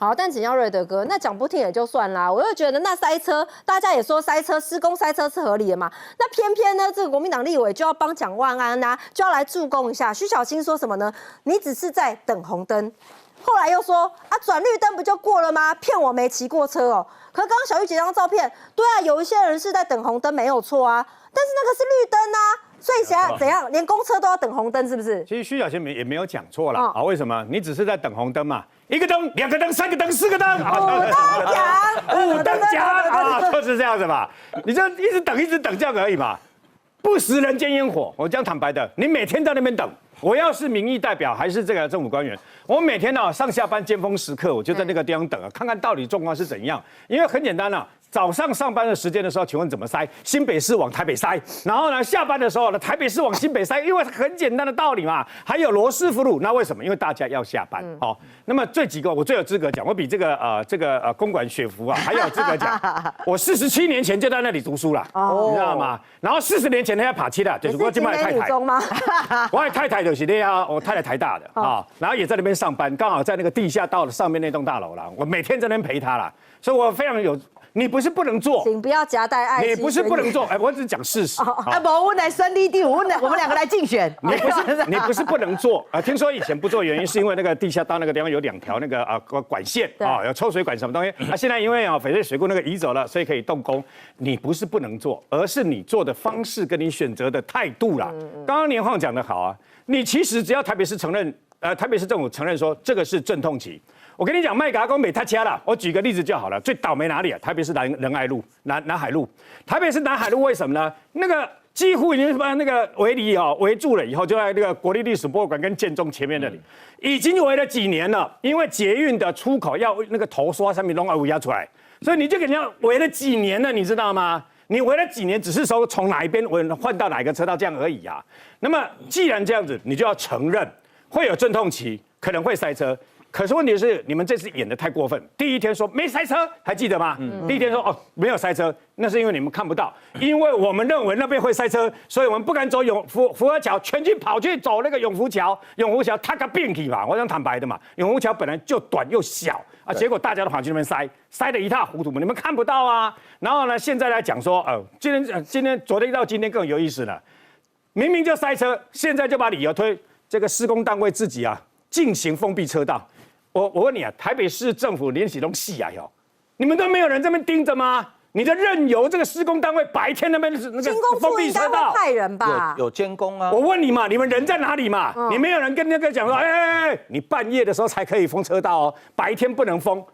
好，但请教瑞德哥，那讲不听也就算啦，我又觉得那塞车，大家也说塞车，施工塞车是合理的嘛？那偏偏呢，这个国民党立委就要帮蒋万安啊，就要来助攻一下。徐小青说什么呢？你只是在等红灯。后来又说啊，转绿灯不就过了吗？骗我没骑过车哦。可是刚刚小玉姐那张照片，对啊，有一些人是在等红灯，没有错啊，但是那个是绿灯啊。所以现在怎样，连公车都要等红灯，是不是？其实徐小青也没有讲错了啊，为什么？你只是在等红灯嘛，一个灯、2个灯、3个灯、4个灯，五灯奖啊，就是这样子嘛。你就一直等这样而已嘛，不食人间烟火。我讲坦白的，你每天在那边等。我要是民意代表还是这个政府官员，我每天上下班尖峰时刻，我就在那个地方等啊，看看到底状况是怎样。因为很简单啊，早上上班的时间的时候，请问怎么塞？新北市往台北塞，然后呢，下班的时候呢，台北市往新北塞，因为很简单的道理嘛。还有罗斯福路，那为什么？因为大家要下班。好，那么这几个我最有资格讲，我比这个公馆雪芙啊还有资格讲。我47年前就在那里读书了，你知道吗？然后40年前他要爬七了，就是我今麦太太。我的太太就是那样，我太太台大的啊，然后也在那边上班，刚好在那个地下道的上面那栋大楼啦，我每天在那边陪她啦，所以我非常有。你不是不能做，请不要夹带爱。你不是不能做，我只是讲事实。不，我来升立第五，我们两个来竞选。你不是不能做啊？听说以前不做，原因是因为那个地下道那个地方有2条那个管线啊，有抽水管什么东西啊。现在因为翡翠水库那个移走了，所以可以动工。你不是不能做，而是你做的方式跟你选择的态度啦。刚刚年晃讲得好啊，你其实只要台北市承认，台北市政府承认说这个是阵痛期。我跟你讲，麦嘎公美他掐了，我举个例子就好了。最倒霉哪里啊？台北市仁爱路、南海路。台北市南海路为什么呢？那个几乎已经把那个围篱围住了以后，就在那个国立历史博物馆跟建中前面那里，已经围了几年了。因为捷运的出口要那个头刷上面弄要压出来，所以你就给人家围了几年了，你知道吗？你围了几年，只是说从哪一边换到哪一个车道这样而已啊。那么既然这样子，你就要承认会有阵痛期，可能会塞车。可是问题是，你们这次演得太过分。第一天说没塞车，还记得吗？第一天说没有塞车，那是因为你们看不到，因为我们认为那边会塞车，所以我们不敢走福和桥，全军跑去走那个永福桥。永福桥它个病体嘛，我想坦白的嘛，永福桥本来就短又小啊，结果大家都跑去那边塞得一塌糊涂嘛，你们看不到啊。然后呢，现在来讲说，昨天到今天更有意思了，明明就塞车，现在就把理由推这个施工单位自己进行封闭车道。我问你啊，台北市政府连起东细啊哟，你们都没有人这边盯着吗？你就任由这个施工单位白天那边那个封闭车道，派人吧？有监工啊。我问你嘛，你们人在哪里嘛？你没有人跟那个讲说，你半夜的时候才可以封车道哦，白天不能封。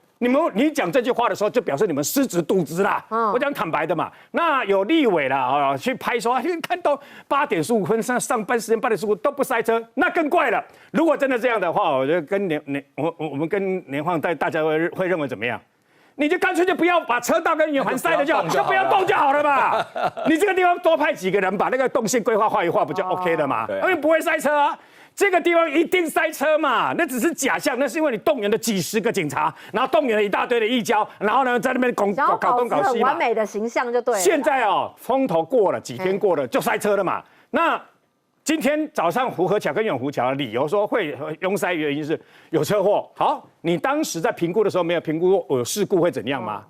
你讲这句话的时候，就表示你们失职渎职啦。我讲坦白的嘛，那有立委啦去拍说，看到8点15分上班时间8点15分都不塞车，那更怪了。如果真的这样的话，我就跟我们跟年晃大家会认为怎么样？你就干脆就不要把车道跟圆环塞了就好，就不要动就好了嘛。你这个地方多派几个人把那个动线规划画一画，不就 OK 了吗？因为不会塞车啊。这个地方一定塞车嘛？那只是假象，那是因为你动员了几10个警察，然后动员了一大堆的义交，然后呢在那边搞东搞西嘛。完美的形象就对了。现在风头过了，几天过了就塞车了嘛。那今天早上湖和桥跟永福桥的理由说会拥塞，原因是有车祸。好，你当时在评估的时候没有评估有事故会怎样吗？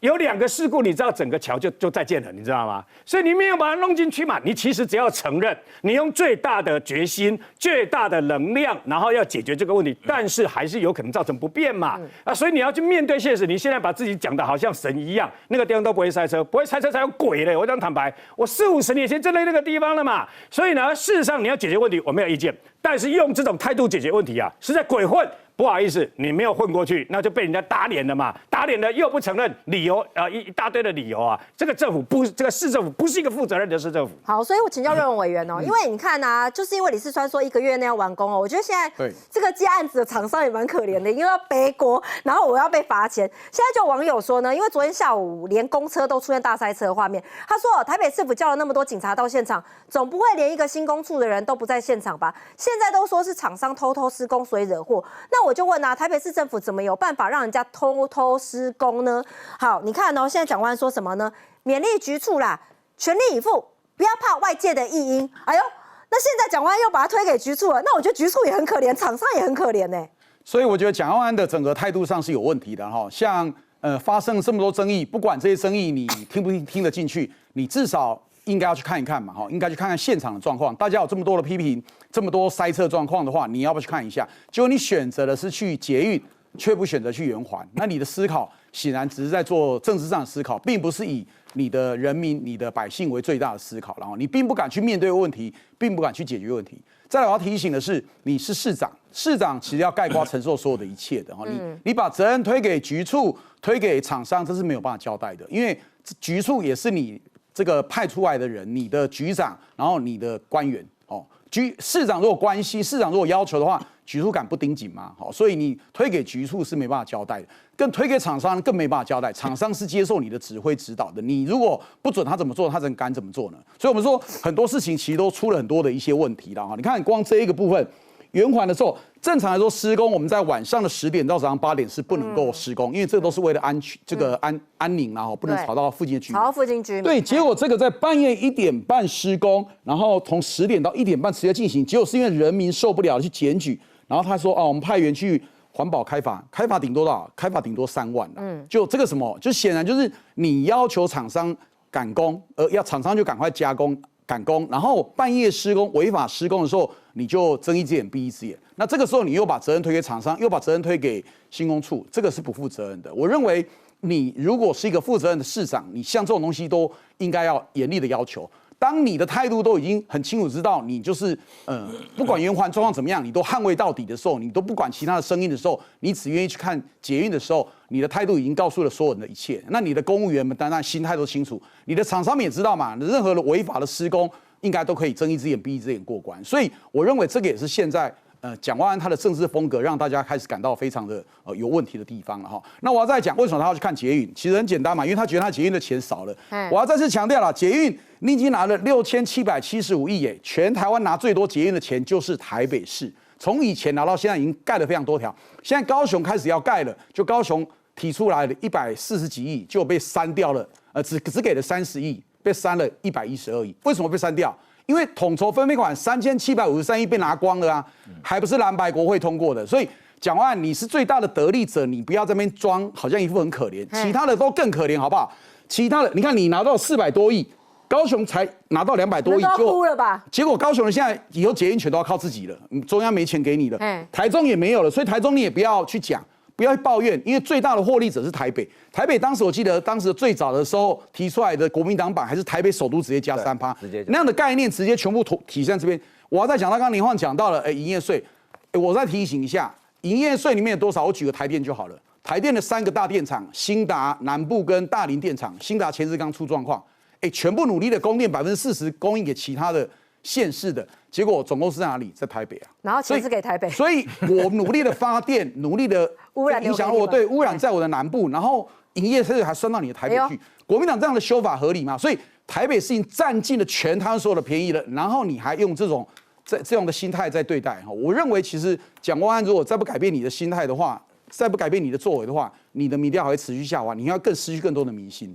有2个事故，你知道整个桥就再见了，你知道吗？所以你没有把它弄进去嘛。你其实只要承认，你用最大的决心、最大的能量，然后要解决这个问题，但是还是有可能造成不便嘛。所以你要去面对现实。你现在把自己讲的好像神一样，那个地方都不会塞车，不会塞车才有鬼嘞。我讲坦白，我40、50年前真的那个地方了嘛。所以呢，事实上你要解决问题，我没有意见，但是用这种态度解决问题啊，是在鬼混。不好意思，你没有混过去，那就被人家打脸了嘛。打脸了又不承认理由，一大堆的理由啊。这个政府这个市政府不是一个负责任的市政府。好，所以我请教瑞文委员因为你看啊，就是因为李四川说1个月内要完工我觉得现在这个接案子的厂商也蛮可怜的，因为要背锅，然后我要被罚钱。现在就有网友说呢，因为昨天下午连公车都出现大塞车的画面，他说台北市府叫了那么多警察到现场，总不会连一个新工处的人都不在现场吧？现在都说是厂商偷偷施工所以惹祸，那我就问台北市政府怎么有办法让人家偷偷施工呢？好，你看现在蒋万安说什么呢？勉励局处啦，全力以赴，不要怕外界的异音。哎呦，那现在蒋万安又把它推给局处了，那我觉得局处也很可怜，厂商也很可怜呢。所以我觉得蒋万安的整个态度上是有问题的哈。像发生这么多争议，不管这些争议你听不听得进去，你至少应该要去看一看嘛哈，应该去看看现场的状况。大家有这么多的批评，这么多塞车状况的话，你要不要去看一下？结果你选择的是去捷运，却不选择去圆环，那你的思考显然只是在做政治上的思考，并不是以你的人民、你的百姓为最大的思考，然后你并不敢去面对问题，并不敢去解决问题。再来，我要提醒的是，你是市长，市长其实要概括承受所有的一切的哈。你把责任推给局处、推给厂商，这是没有办法交代的，因为局处也是你这个派出来的人，你的局长，然后你的官员哦。市长如果关心，市长如果要求的话，局处敢不盯紧吗？好，所以你推给局处是没办法交代的，更推给厂商更没办法交代。厂商是接受你的指挥指导的，你如果不准他怎么做，他怎敢怎么做呢？所以我们说很多事情其实都出了很多的一些问题了哈。你看光这一个部分。圆环的时候，正常来说施工，我们在晚上的10点到早上8点是不能够施工，因为这都是为了安宁，然后不能吵到附近的居民。吵到附近居民。对，结果这个在半夜1点半施工，然后从10点到1点半直接进行，结果是因为人民受不了去检举，然后他说我们派员去环保开罚顶多多少？开罚顶多3万了。就这个什么，就显然就是你要求厂商赶工，要厂商就赶快加工。赶工，然后半夜施工、违法施工的时候，你就睁一只眼闭一只眼。那这个时候你又把责任推给厂商，又把责任推给新工处，这个是不负责任的。我认为你如果是一个负责任的市长，你像这种东西都应该要严厉的要求。当你的态度都已经很清楚知道，你就是不管圆环状况怎么样，你都捍卫到底的时候，你都不管其他的声音的时候，你只愿意去看捷运的时候，你的态度已经告诉了所有人的一切。那你的公务员们当然心态都清楚，你的厂商们也知道嘛，任何的违法的施工应该都可以睁一只眼闭一只眼过关。所以我认为这个也是现在蒋万安他的政治风格让大家开始感到非常的有问题的地方了哈。那我要再讲为什么他要去看捷运，其实很简单嘛，因为他觉得他捷运的钱少了。我要再次强调了，捷运你已经拿了6775亿耶，全台湾拿最多捷运的钱就是台北市，从以前拿到现在已经盖了非常多条，现在高雄开始要盖了，就高雄提出来的140几亿就被删掉了，只给了30亿，被删了112亿，为什么被删掉？因为统筹分配款3753亿被拿光了啊，还不是蓝白国会通过的，所以蒋万安你是最大的得利者，你不要在那边装好像一副很可怜，其他的都更可怜，好不好？其他的你看你拿到400多亿，高雄才拿到200多亿，就哭了吧？结果高雄人现在以后捷运全都要靠自己了，中央没钱给你了，台中也没有了，所以台中你也不要去讲。不要抱怨，因为最大的获利者是台北。台北当时我记得，当时最早的时候提出来的国民党版还是台北首都直接加3%，那样的概念直接全部体现在这边。我要再讲到刚刚林晃讲到了，营业税，我再提醒一下，营业税里面有多少？我举个台电就好了。台电的3个大电厂，兴达、南部跟大林电厂，兴达前日刚出状况，全部努力的供电40%供应给其他的县市的。结果总公司在哪里？在台北啊，然后钱是给台北，所以我努力的发电，努力的污染影响我，对污染在我的南部，然后营业税还算到你的台北去。国民党这样的修法合理吗？所以台北事情占尽了全台湾所有的便宜了，然后你还用这样的心态在对待哈？我认为其实蒋万安如果再不改变你的心态的话，再不改变你的作为的话，你的民调还会持续下滑，你要失去更多的民心。